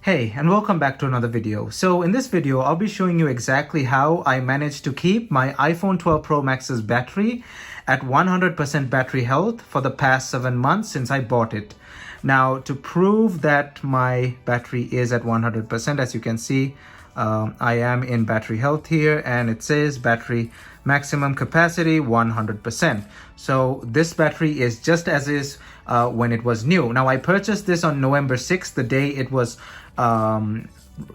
Hey, and welcome back to another video. So in this video, I'll be showing you exactly how I managed to keep my iPhone 12 Pro Max's battery at 100% battery health for the past 7 months since I bought it. Now, to prove that my battery is at 100%, as you can see, I am in battery health here, and it says battery maximum capacity 100%. So this battery is just as is when it was new. Now, I purchased this on November 6th, the day it was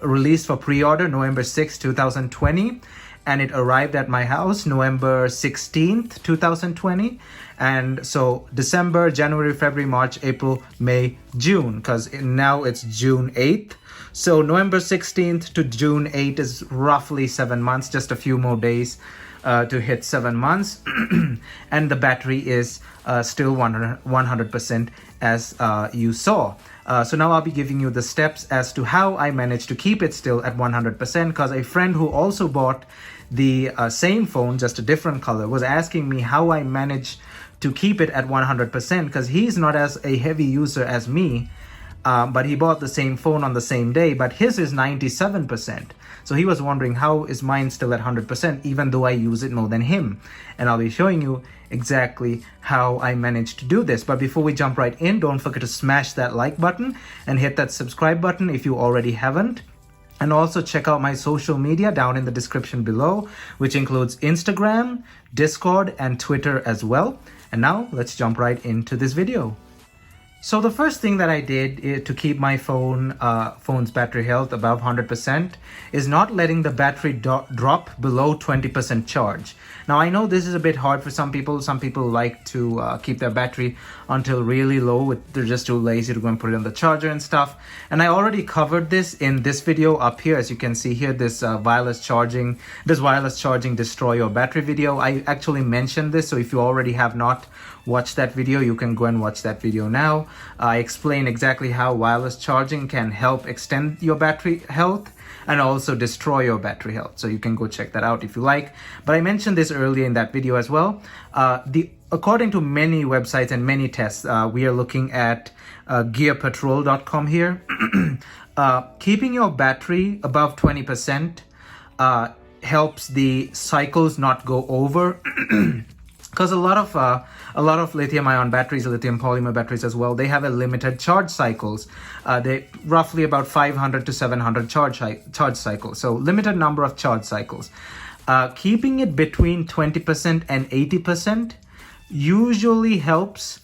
released for pre-order, November 6th, 2020. And it arrived at my house November 16th, 2020. And so December, January, February, March, April, May, June, because now it's June 8th. So November 16th to June 8th is roughly 7 months, just a few more days to hit 7 months. And the battery is still 100% as you saw. So now I'll be giving you the steps as to how I managed to keep it still at 100%, because a friend who also bought the same phone, just a different color, was asking me how I managed to keep it at 100%, because he's not as a heavy user as me, but he bought the same phone on the same day, but his is 97%. So he was wondering, how is mine still at 100% even though I use it more than him? And I'll be showing you exactly how I managed to do this. But before we jump right in, don't forget to smash that like button and hit that subscribe button if you already haven't. And also check out my social media down in the description below, which includes Instagram, Discord, and Twitter as well. And now let's jump right into this video. So the first thing that I did to keep my phone's battery health above 100% is not letting the battery drop below 20% charge. Now, I know this is a bit hard for some people. Some people like to keep their battery until really low. They're just too lazy to go and put it on the charger and stuff. And I already covered this in this video up here. As you can see here, this wireless charging destroy your battery video. I actually mentioned this, so if you already have not watched that video, you can go and watch that video now. I explain exactly how wireless charging can help extend your battery health and also destroy your battery health. So you can go check that out if you like. But I mentioned this earlier in that video as well. According to many websites and many tests, we are looking at gearpatrol.com here. Keeping your battery above 20% helps the cycles not go over. Because a lot of lithium-ion batteries, lithium polymer batteries as well, they have a limited charge cycles. They roughly about 500 to 700 charge cycles. So limited number of charge cycles. Keeping it between 20% and 80% usually helps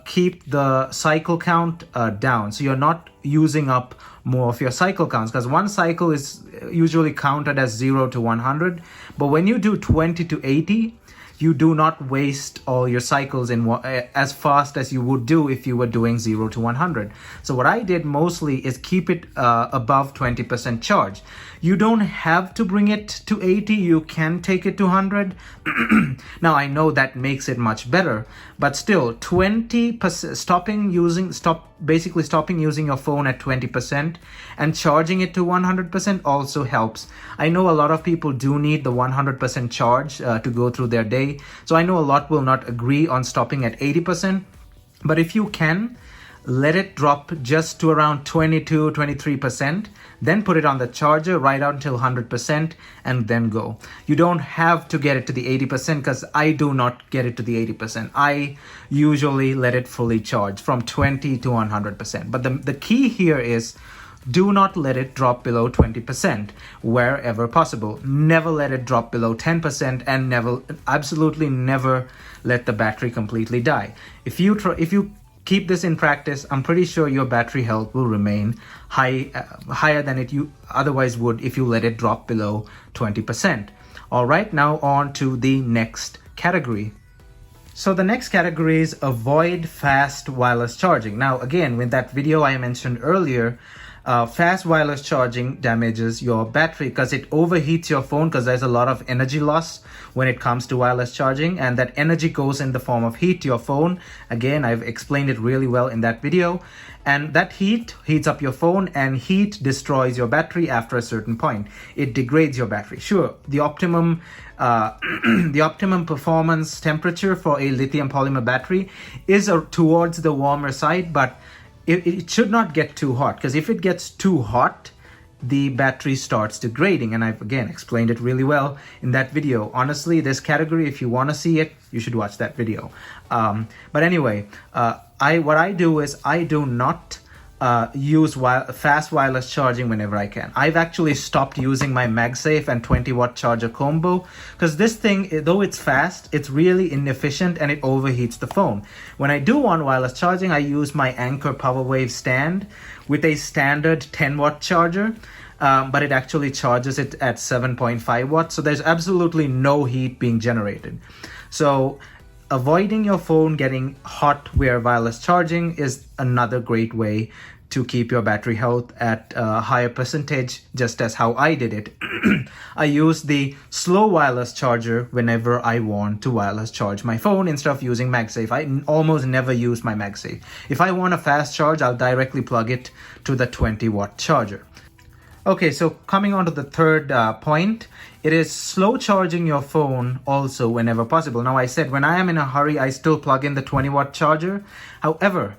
keep the cycle count down. So you're not using up more of your cycle counts, because one cycle is usually counted as 0 to 100. But when you do 20 to 80, you do not waste all your cycles in as fast as you would do if you were doing 0 to 100. So what I did mostly is keep it above 20% charge. You don't have to bring it to 80. You can take it to 100. Now, I know that makes it much better, but still 20%, basically stopping using your phone at 20% and charging it to 100% also helps. I know a lot of people do need the 100% charge to go through their day. So I know a lot will not agree on stopping at 80%, but if you can, let it drop just to around 22, 23%, then put it on the charger right out until 100% and then go. You don't have to get it to the 80%, because I do not get it to the 80%. I usually let it fully charge from 20 to 100%. But the key here is, do not let it drop below 20% wherever possible. Never let it drop below 10%, and absolutely never let the battery completely die. If you keep this in practice, I'm pretty sure your battery health will remain higher than it otherwise would if you let it drop below 20%. All right, now on to the next category. So the next category is avoid fast wireless charging. Now, again, with that video I mentioned earlier, fast wireless charging damages your battery because it overheats your phone, because there's a lot of energy loss when it comes to wireless charging, and that energy goes in the form of heat to your phone. Again, I've explained it really well in that video. And that heat heats up your phone, and heat destroys your battery after a certain point. It degrades your battery. Sure, the optimum performance temperature for a lithium polymer battery is towards the warmer side, but it should not get too hot, because if it gets too hot, the battery starts degrading, and I've again explained it really well in that video. Honestly, this category, if you want to see it, you should watch that video. But anyway, what I do is I do not use fast wireless charging whenever I can. I've actually stopped using my MagSafe and 20-watt charger combo, because this thing, though it's fast, it's really inefficient and it overheats the phone. When I do want wireless charging, I use my Anker PowerWave stand with a standard 10-watt charger, but it actually charges it at 7.5 watts, so there's absolutely no heat being generated. So avoiding your phone getting hot via wireless charging is another great way to keep your battery health at a higher percentage, just as how I did it. I use the slow wireless charger whenever I want to wireless charge my phone instead of using MagSafe. I almost never use my MagSafe. If I want a fast charge, I'll directly plug it to the 20-watt charger. Okay, so coming on to the third point, it is slow charging your phone also whenever possible. Now, I said when I am in a hurry, I still plug in the 20-watt charger. However,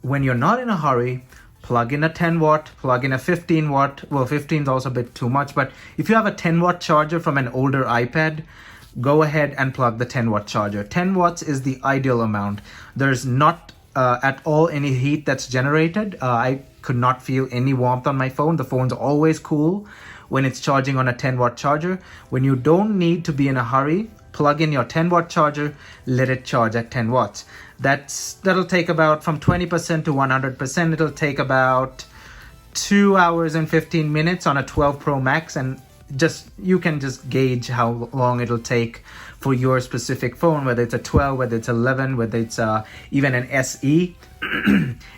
when you're not in a hurry, plug in a 10-watt, plug in a 15-watt. Well, 15 is also a bit too much, but if you have a 10-watt charger from an older iPad, go ahead and plug the 10-watt charger. 10 watts is the ideal amount. There's not at all any heat that's generated. I could not feel any warmth on my phone. The phone's always cool when it's charging on a 10-watt charger. When you don't need to be in a hurry, plug in your 10-watt charger, let it charge at 10 watts. That'll take about from 20% to 100%. It'll take about 2 hours and 15 minutes on a 12 Pro Max, and you can just gauge how long it'll take for your specific phone, whether it's a 12, whether it's 11, whether it's even an SE,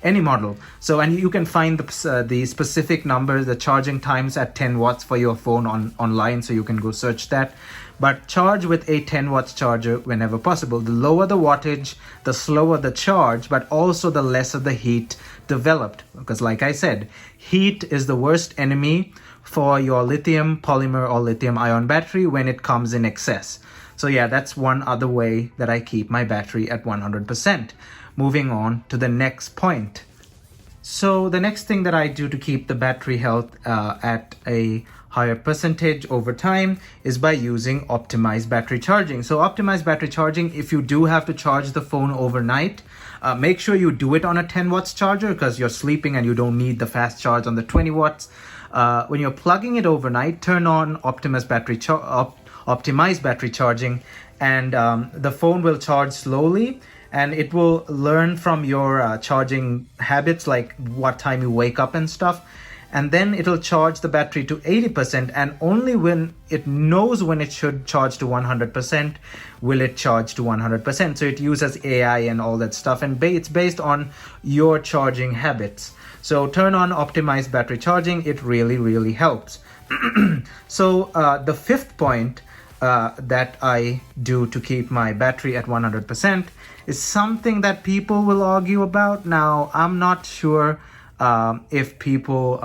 any model. So, and you can find the specific numbers, the charging times at 10 watts for your phone online, so you can go search that. But charge with a 10 watts charger whenever possible. The lower the wattage, the slower the charge, but also the lesser the heat developed. Because like I said, heat is the worst enemy for your lithium polymer or lithium ion battery when it comes in excess. So yeah, that's one other way that I keep my battery at 100%. Moving on to the next point. So the next thing that I do to keep the battery health at a higher percentage over time is by using optimized battery charging. So optimized battery charging, if you do have to charge the phone overnight, make sure you do it on a 10 watts charger, because you're sleeping and you don't need the fast charge on the 20 watts. When you're plugging it overnight, turn on optimized battery charging, and the phone will charge slowly, and it will learn from your charging habits, like what time you wake up and stuff. And then it'll charge the battery to 80%, and only when it knows when it should charge to 100% will it charge to 100%. So it uses AI and all that stuff, and it's based on your charging habits. So turn on optimized battery charging. It really, really helps. So the fifth point that I do to keep my battery at 100% is something that people will argue about. Now, I'm not sure if people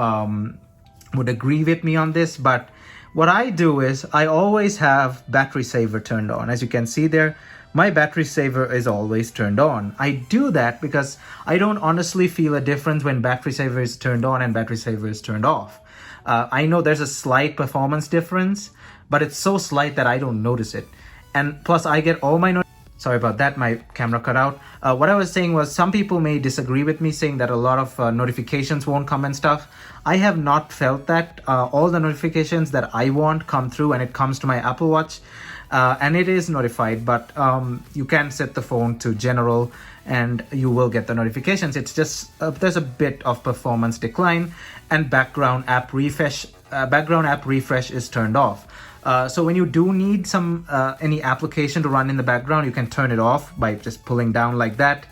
would agree with me on this, but what I do is I always have battery saver turned on. As you can see there, my battery saver is always turned on. I do that because I don't honestly feel a difference when battery saver is turned on and battery saver is turned off. I know there's a slight performance difference, but it's so slight that I don't notice it. And plus I get all my sorry about that, my camera cut out. What I was saying was, some people may disagree with me, saying that a lot of notifications won't come and stuff. I have not felt that. All the notifications that I want come through, and it comes to my Apple Watch, and it is notified, but you can set the phone to general and you will get the notifications. It's just there's a bit of performance decline, and background app refresh is turned off. So when you do need any application to run in the background, you can turn it off by just pulling down like that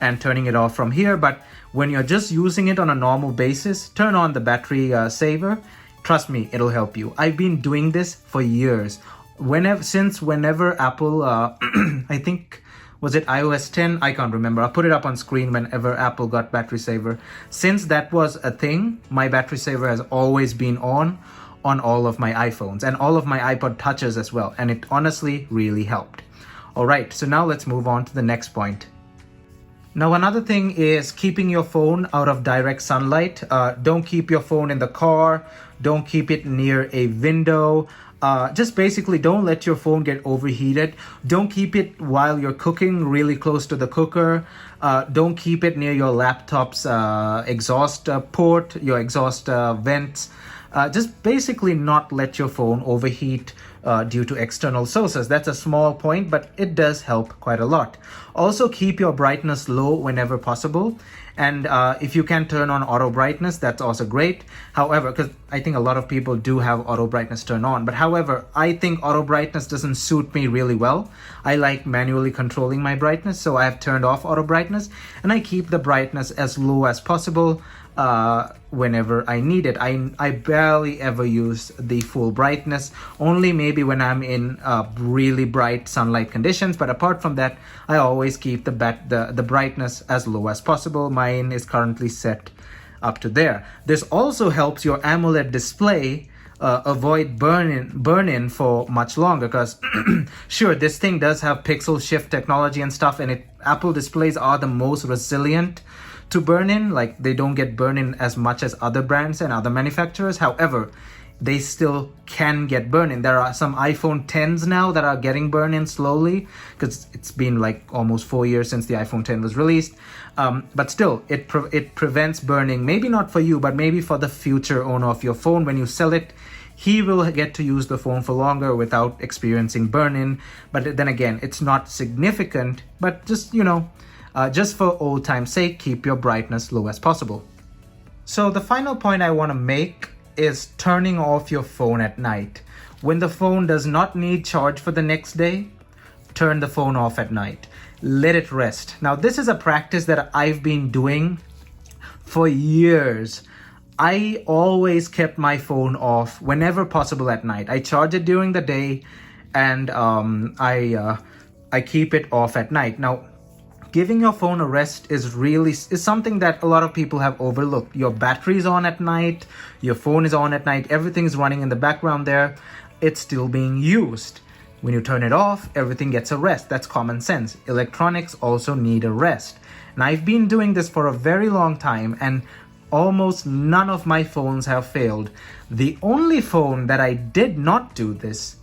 and turning it off from here. But when you're just using it on a normal basis, turn on the battery saver. Trust me, it'll help you. I've been doing this for years. Whenever Apple, I think, was it iOS 10? I can't remember. I'll put it up on screen whenever Apple got battery saver. Since that was a thing, my battery saver has always been on all of my iPhones and all of my iPod touches as well, and it honestly really helped. All right, so now let's move on to the next point. Now, another thing is keeping your phone out of direct sunlight. Don't keep your phone in the car. Don't keep it near a window. Just basically don't let your phone get overheated. Don't keep it while you're cooking really close to the cooker. Don't keep it near your laptop's exhaust port, your exhaust vents. Just basically not let your phone overheat due to external sources. That's a small point, but it does help quite a lot. Also, keep your brightness low whenever possible. And if you can turn on auto brightness, that's also great. However, because I think a lot of people do have auto brightness turned on, but however, I think auto brightness doesn't suit me really well. I like manually controlling my brightness, so I have turned off auto brightness and I keep the brightness as low as possible whenever I need it. I barely ever use the full brightness, only maybe when I'm in really bright sunlight conditions, but apart from that, I always keep the brightness as low as possible. Mine is currently set up to there. This also helps your AMOLED display avoid burn-in for much longer, because sure, this thing does have pixel shift technology and stuff, and Apple displays are the most resilient to burn-in. Like, they don't get burn-in as much as other brands and other manufacturers. However, they still can get burn-in. There are some iPhone 10s now that are getting burn-in slowly, because it's been like almost 4 years since the iPhone 10 was released. But still, it prevents burning. Maybe not for you, but maybe for the future owner of your phone. When you sell it, he will get to use the phone for longer without experiencing burn-in. But then again, it's not significant, but just, just for old time's sake, keep your brightness low as possible. So the final point I want to make is turning off your phone at night. When the phone does not need charge for the next day, turn the phone off at night. Let it rest. Now, this is a practice that I've been doing for years. I always kept my phone off whenever possible at night. I charge it during the day, and I keep it off at night. Now, giving your phone a rest is something that a lot of people have overlooked. Your battery's on at night, your phone is on at night, everything's running in the background there. It's still being used. When you turn it off, everything gets a rest. That's common sense. Electronics also need a rest. And I've been doing this for a very long time, and almost none of my phones have failed. The only phone that I did not do this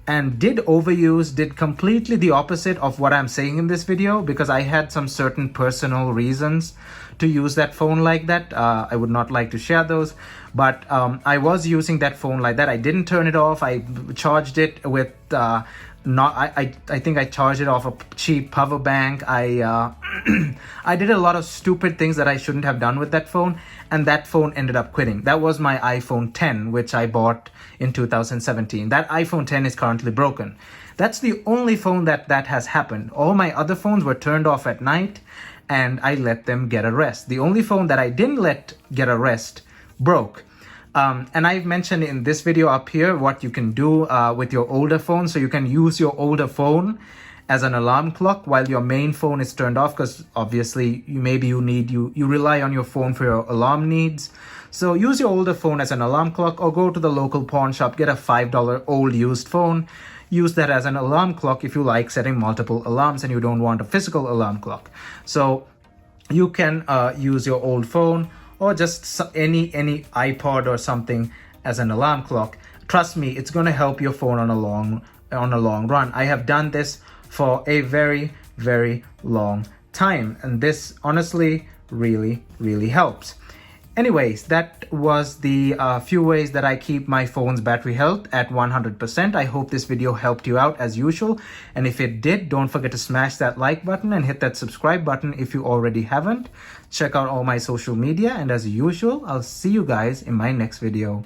and did overuse, did completely the opposite of what I'm saying in this video, because I had some certain personal reasons to use that phone like that. I would not like to share those, but I was using that phone like that. I didn't turn it off. I charged it with I think I charged it off a cheap power bank. I did a lot of stupid things that I shouldn't have done with that phone, and that phone ended up quitting. That was my iPhone 10, which I bought in 2017. That iPhone 10 is currently broken. That's the only phone that has happened. All my other phones were turned off at night, and I let them get a rest. The only phone that I didn't let get a rest broke. And I've mentioned in this video up here what you can do with your older phone. So you can use your older phone as an alarm clock while your main phone is turned off, because obviously you rely on your phone for your alarm needs. So use your older phone as an alarm clock, or go to the local pawn shop, get a $5 old used phone. Use that as an alarm clock if you like setting multiple alarms and you don't want a physical alarm clock. So you can use your old phone, or just any iPod or something as an alarm clock. Trust me, it's going to help your phone on a long run. I have done this for a very, very long time, and this honestly really helps. Anyways, that was the few ways that I keep my phone's battery health at 100%. I hope this video helped you out as usual. And if it did, don't forget to smash that like button and hit that subscribe button if you already haven't. Check out all my social media. And as usual, I'll see you guys in my next video.